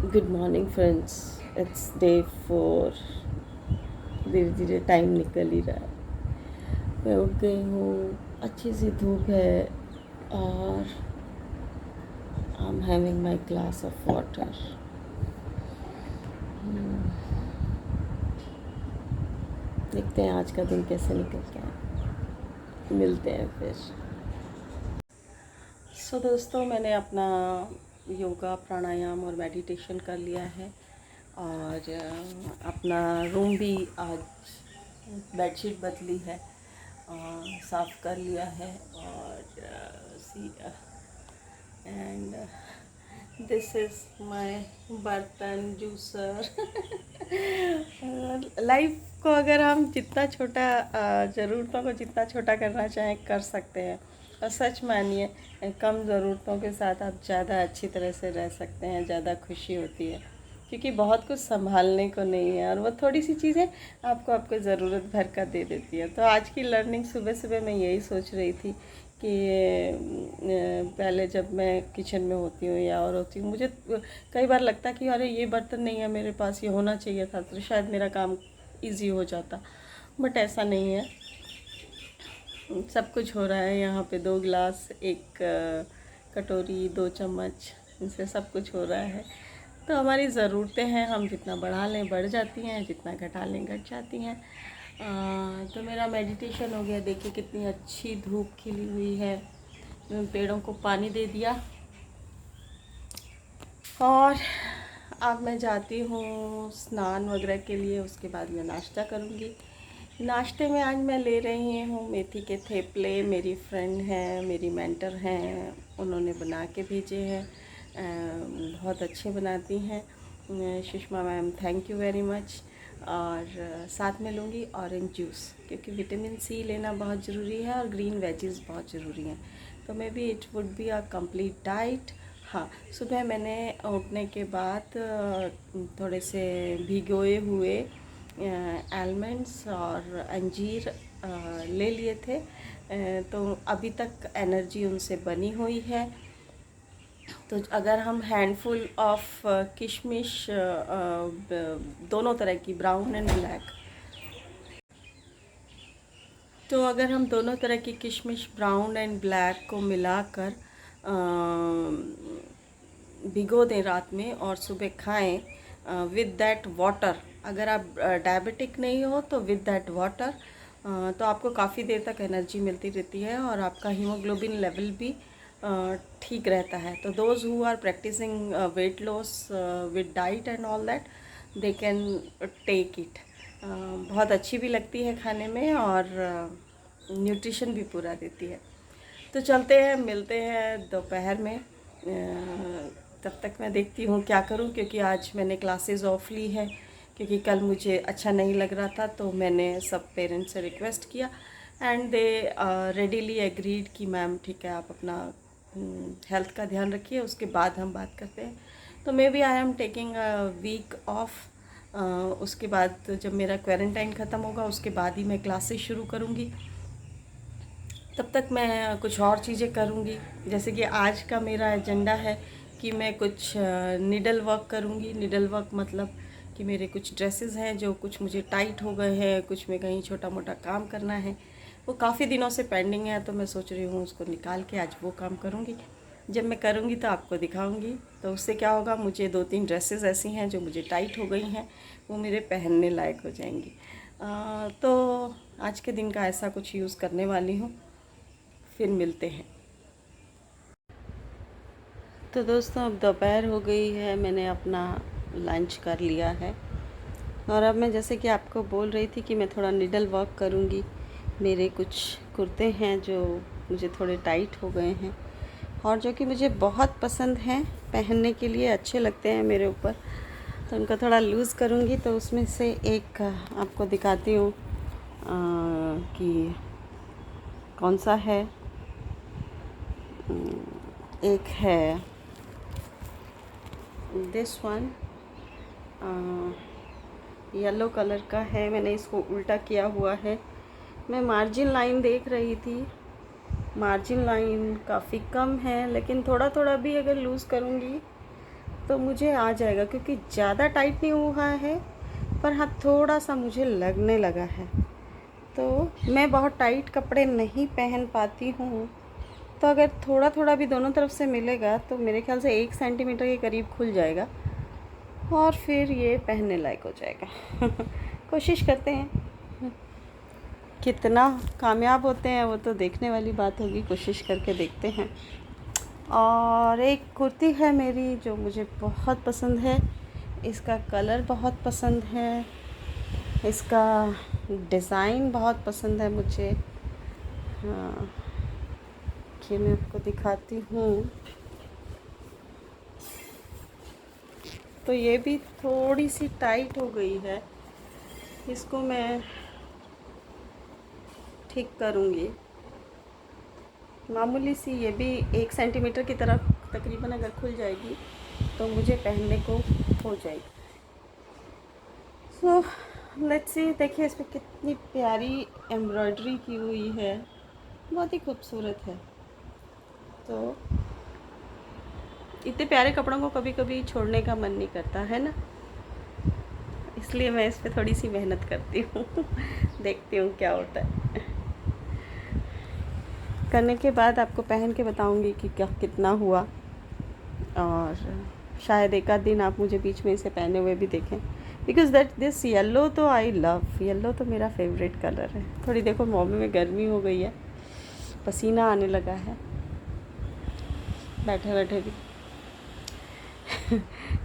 Good morning friends. It's day 4। धीरे धीरे time निकल ही रहा है। मैं उठ गई हूँ, अच्छी सी धूप है और I am having my glass of water. देखते हैं आज का दिन कैसे निकलता है। मिलते हैं फिर। दोस्तों, मैंने अपना योगा प्राणायाम और मेडिटेशन कर लिया है और अपना रूम भी आज बेडशीट बदली है और साफ़ कर लिया है और सी एंड दिस इज़ माय बर्तन जूसर। लाइफ को अगर हम जितना छोटा ज़रूरतों को जितना छोटा करना चाहें कर सकते हैं। और सच मानिए, कम ज़रूरतों के साथ आप ज़्यादा अच्छी तरह से रह सकते हैं, ज़्यादा खुशी होती है क्योंकि बहुत कुछ संभालने को नहीं है और वो थोड़ी सी चीज़ें आपको ज़रूरत भर का दे देती है। तो आज की लर्निंग सुबह सुबह मैं यही सोच रही थी कि पहले जब मैं किचन में होती हूँ या और होती हूँ, मुझे कई बार लगता है कि अरे ये बर्तन नहीं है मेरे पास, ये होना चाहिए था तो शायद मेरा काम इजी हो जाता। बट ऐसा नहीं है, सब कुछ हो रहा है। यहाँ पे 2 गिलास, एक कटोरी, 2 चम्मच, इनसे सब कुछ हो रहा है। तो हमारी ज़रूरतें हैं, हम जितना बढ़ा लें बढ़ जाती हैं, जितना घटा लें घट जाती हैं। तो मेरा मेडिटेशन हो गया। देखिए कितनी अच्छी धूप खिली हुई है। पेड़ों को पानी दे दिया और अब मैं जाती हूँ स्नान वगैरह के लिए। उसके बाद मैं नाश्ता करूँगी। नाश्ते में आज मैं ले रही हूँ मेथी के थेपले। मेरी फ्रेंड हैं, मेरी मेंटर हैं, उन्होंने बना के भेजे हैं। बहुत अच्छे बनाती हैं Sushma ma'am, thank you very much. और साथ में लूँगी ऑरेंज जूस क्योंकि विटामिन सी लेना बहुत ज़रूरी है और ग्रीन वेजीज बहुत ज़रूरी हैं। तो may be it would be a complete diet. हाँ, सुबह मैंने उठने के बाद थोड़े से भिगोए हुए आलमंड्स और अंजीर ले लिए थे। तो अभी तक एनर्जी उनसे बनी हुई है। तो अगर हम हैंडफुल ऑफ किशमिश, दोनों तरह की, ब्राउन एंड ब्लैक, तो अगर हम दोनों तरह की किशमिश ब्राउन एंड ब्लैक को मिलाकर भिगो दें रात में और सुबह खाएं विद दैट वाटर। अगर आप डायबिटिक नहीं हो तो विद दैट वाटर, तो आपको काफ़ी देर तक एनर्जी मिलती रहती है और आपका हीमोग्लोबिन लेवल भी ठीक रहता है। तो those who are practicing weight loss with diet and all that, they can take it. बहुत अच्छी भी लगती है खाने में और न्यूट्रिशन भी पूरा देती है। तो चलते हैं, मिलते हैं दोपहर में। तब तक मैं देखती हूँ क्या करूँ क्योंकि आज मैंने क्लासेस ऑफ ली है क्योंकि कल मुझे अच्छा नहीं लग रहा था। तो मैंने सब पेरेंट्स से रिक्वेस्ट किया एंड दे रेडीली एग्रीड कि मैम ठीक है, आप अपना हेल्थ का ध्यान रखिए, उसके बाद हम बात करते हैं। तो maybe I am taking a week off. उसके बाद जब मेरा क्वारंटाइन ख़त्म होगा उसके बाद ही मैं क्लासेस शुरू करूँगी। तब तक मैं कुछ और चीज़ें करूँगी। जैसे कि आज का मेरा एजेंडा है कि मैं कुछ निडल वर्क करूँगी। निडल वर्क मतलब कि मेरे कुछ ड्रेसेस हैं जो कुछ मुझे टाइट हो गए हैं, कुछ में कहीं छोटा मोटा काम करना है, वो काफ़ी दिनों से पेंडिंग है। तो मैं सोच रही हूँ उसको निकाल के आज वो काम करूँगी। जब मैं करूँगी तो आपको दिखाऊँगी। तो उससे क्या होगा, मुझे 2-3 ड्रेसेस ऐसी हैं जो मुझे टाइट हो गई हैं, वो मेरे पहनने लायक हो जाएंगी। तो आज के दिन का ऐसा कुछ यूज़ करने वाली हूँ। फिर मिलते हैं। तो दोस्तों, अब दोपहर हो गई है, मैंने अपना लंच कर लिया है और अब मैं जैसे कि आपको बोल रही थी कि मैं थोड़ा निडल वर्क करूँगी। मेरे कुछ कुर्ते हैं जो मुझे थोड़े टाइट हो गए हैं और जो कि मुझे बहुत पसंद हैं, पहनने के लिए अच्छे लगते हैं मेरे ऊपर, तो उनको थोड़ा लूज़ करूँगी। तो उसमें से एक आपको दिखाती हूँ कि कौन सा है। एक है दिस वन, येलो कलर का है। मैंने इसको उल्टा किया हुआ है। मैं मार्जिन लाइन देख रही थी, मार्जिन लाइन काफ़ी कम है, लेकिन थोड़ा थोड़ा भी अगर लूज़ करूँगी तो मुझे आ जाएगा, क्योंकि ज़्यादा टाइट नहीं हुआ है, पर हाँ थोड़ा सा मुझे लगने लगा है। तो मैं बहुत टाइट कपड़े नहीं पहन पाती हूँ, तो अगर थोड़ा थोड़ा भी दोनों तरफ से मिलेगा तो मेरे ख्याल से 1 सेंटीमीटर के करीब खुल जाएगा और फिर ये पहनने लायक हो जाएगा। कोशिश करते हैं, कितना कामयाब होते हैं वो तो देखने वाली बात होगी, कोशिश करके देखते हैं। और एक कुर्ती है मेरी जो मुझे बहुत पसंद है, इसका कलर बहुत पसंद है, इसका डिज़ाइन बहुत पसंद है मुझे। हाँ, ये मैं आपको दिखाती हूँ। तो ये भी थोड़ी सी टाइट हो गई है, इसको मैं ठीक करूँगी। मामूली सी, ये भी 1 सेंटीमीटर की तरफ तकरीबन अगर खुल जाएगी तो मुझे पहनने को हो जाएगी। So let's see. देखिए इस पर कितनी प्यारी एम्ब्रॉयडरी की हुई है, बहुत ही खूबसूरत है। तो इतने प्यारे कपड़ों को कभी कभी छोड़ने का मन नहीं करता है ना, इसलिए मैं इस पर थोड़ी सी मेहनत करती हूँ। देखती हूँ क्या होता है। करने के बाद आपको पहन के बताऊँगी कि क्या कितना हुआ, और शायद एक आध दिन आप मुझे बीच में इसे पहने हुए भी देखें, बिकॉज दैट दिस येलो तो आई लव, येलो तो मेरा फेवरेट कलर है। थोड़ी देखो मॉर्निंग में गर्मी हो गई है, पसीना आने लगा है बैठे बैठे भी।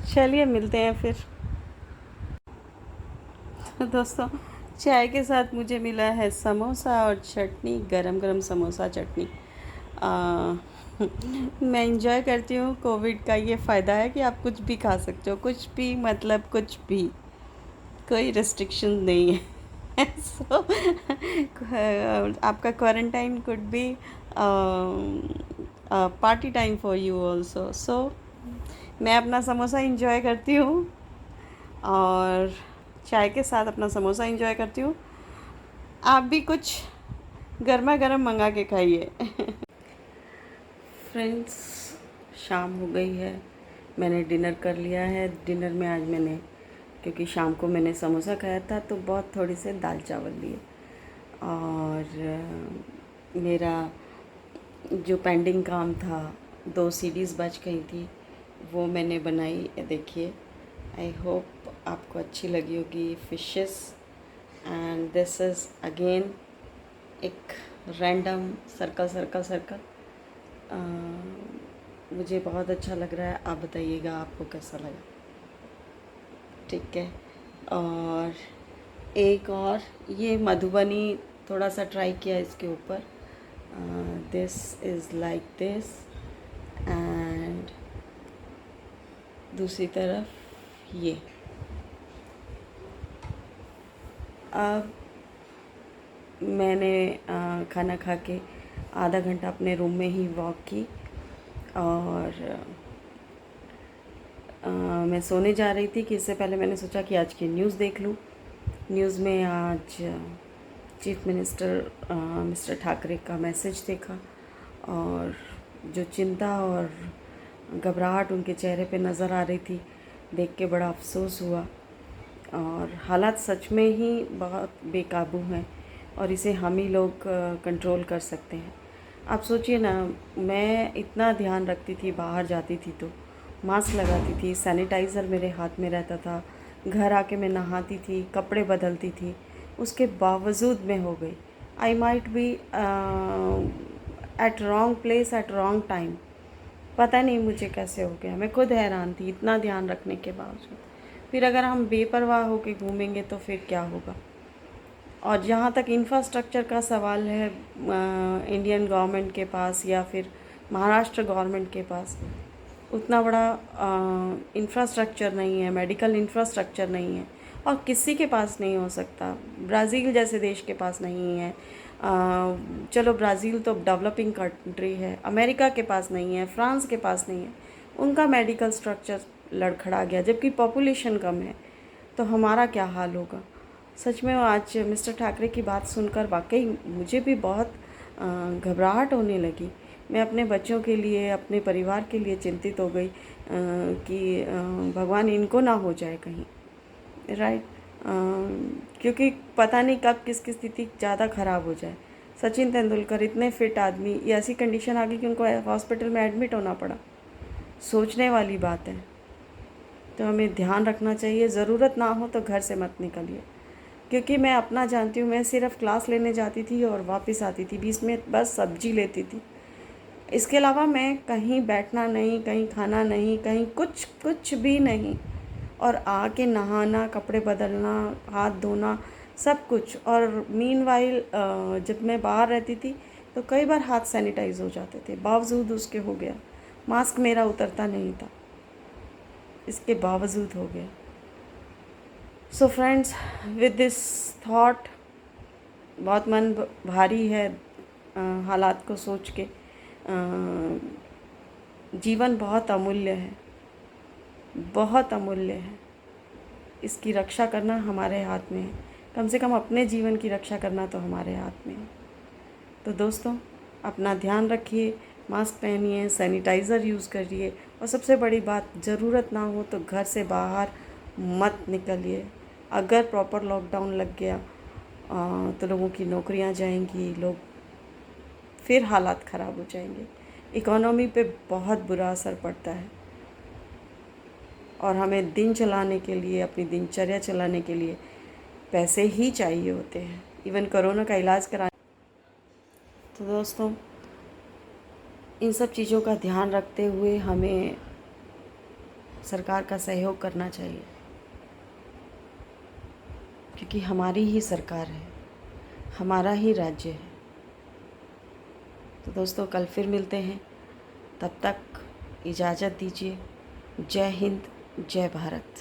चलिए मिलते हैं फिर। दोस्तों, चाय के साथ मुझे मिला है समोसा और चटनी, गरम गरम समोसा चटनी। मैं इंजॉय करती हूँ। कोविड का ये फ़ायदा है कि आप कुछ भी खा सकते हो, कुछ भी मतलब कुछ भी, कोई रिस्ट्रिक्शन नहीं है। सो आपका quarantine could be party time for you also. So मैं अपना समोसा इंजॉय करती हूँ और चाय के साथ अपना समोसा इंजॉय करती हूँ। आप भी कुछ गर्मा गर्म मंगा के खाइए। फ्रेंड्स, शाम हो गई है, मैंने डिनर कर लिया है। डिनर में आज मैंने, क्योंकि शाम को मैंने समोसा खाया था तो बहुत थोड़ी से दाल चावल लिए, और मेरा जो पेंडिंग काम था, 2 सीरीज़ बच गई थी, वो मैंने बनाई। देखिए, आई होप आपको अच्छी लगी होगी। Fishes, and this is again एक रैंडम सर्कल सर्कल सर्कल। मुझे बहुत अच्छा लग रहा है, आप बताइएगा आपको कैसा लगा। ठीक है, और एक और ये मधुबनी थोड़ा सा ट्राई किया इसके ऊपर। This is like this, and दूसरी तरफ ये। अब मैंने खाना खा के आधा घंटा अपने रूम में ही वॉक की, और मैं सोने जा रही थी कि इससे पहले मैंने सोचा कि आज की न्यूज़ देख लूँ। न्यूज़ में आज चीफ मिनिस्टर मिस्टर ठाकरे का मैसेज देखा, और जो चिंता और घबराहट उनके चेहरे पे नज़र आ रही थी, देख के बड़ा अफसोस हुआ। और हालात सच में ही बहुत बेकाबू हैं, और इसे हम ही लोग कंट्रोल कर सकते हैं। आप सोचिए ना, मैं इतना ध्यान रखती थी, बाहर जाती थी तो मास्क लगाती थी, सैनिटाइज़र मेरे हाथ में रहता था, घर आके मैं नहाती थी, कपड़े बदलती थी, उसके बावजूद मैं हो गई। I might be at wrong place at wrong time. पता नहीं मुझे कैसे हो गया, मैं खुद हैरान थी इतना ध्यान रखने के बावजूद। फिर अगर हम बेपरवाह होकर घूमेंगे तो फिर क्या होगा। और जहाँ तक इंफ्रास्ट्रक्चर का सवाल है, इंडियन गवर्नमेंट के पास या फिर महाराष्ट्र गवर्नमेंट के पास उतना बड़ा इंफ्रास्ट्रक्चर नहीं है, मेडिकल इंफ्रास्ट्रक्चर नहीं है, और किसी के पास नहीं हो सकता। ब्राज़ील जैसे देश के पास नहीं है। चलो ब्राज़ील तो डेवलपिंग कंट्री है, अमेरिका के पास नहीं है, फ्रांस के पास नहीं है, उनका मेडिकल स्ट्रक्चर लड़खड़ा गया, जबकि पॉपुलेशन कम है। तो हमारा क्या हाल होगा। सच में आज मिस्टर ठाकरे की बात सुनकर वाकई मुझे भी बहुत घबराहट होने लगी। मैं अपने बच्चों के लिए, अपने परिवार के लिए चिंतित हो गई कि भगवान इनको ना हो जाए कहीं, राइट। क्योंकि पता नहीं कब किसकी स्थिति ज़्यादा ख़राब हो जाए। सचिन तेंदुलकर इतने फिट आदमी, ये ऐसी कंडीशन आ गई कि उनको हॉस्पिटल में एडमिट होना पड़ा। सोचने वाली बात है। तो हमें ध्यान रखना चाहिए, ज़रूरत ना हो तो घर से मत निकलिए। क्योंकि मैं अपना जानती हूँ, मैं सिर्फ़ क्लास लेने जाती थी और वापस आती थी, बीच में बस सब्जी लेती थी। इसके अलावा मैं कहीं बैठना नहीं, कहीं खाना नहीं, कहीं कुछ भी नहीं। और आके नहाना, कपड़े बदलना, हाथ धोना, सब कुछ। और मीनवाइल जब मैं बाहर रहती थी तो कई बार हाथ सैनिटाइज हो जाते थे, बावजूद उसके हो गया। मास्क मेरा उतरता नहीं था, इसके बावजूद हो गया। So friends, with this thought, बहुत मन भारी है हालात को सोच के। जीवन बहुत अमूल्य है, बहुत अमूल्य है। इसकी रक्षा करना हमारे हाथ में है। कम से कम अपने जीवन की रक्षा करना तो हमारे हाथ में है। तो दोस्तों, अपना ध्यान रखिए, मास्क पहनिए, सैनिटाइज़र यूज़ करिए, और सबसे बड़ी बात, ज़रूरत ना हो तो घर से बाहर मत निकलिए। अगर प्रॉपर लॉकडाउन लग गया तो लोगों की नौकरियां जाएंगी, लोग फिर हालात ख़राब हो जाएंगे। इकोनॉमी पे बहुत बुरा असर पड़ता है, और हमें दिन चलाने के लिए, अपनी दिनचर्या चलाने के लिए पैसे ही चाहिए होते हैं, इवन कोरोना का इलाज कराने। तो दोस्तों, इन सब चीज़ों का ध्यान रखते हुए हमें सरकार का सहयोग करना चाहिए, क्योंकि हमारी ही सरकार है, हमारा ही राज्य है। तो दोस्तों, कल फिर मिलते हैं, तब तक इजाज़त दीजिए। जय हिंद, जय भारत।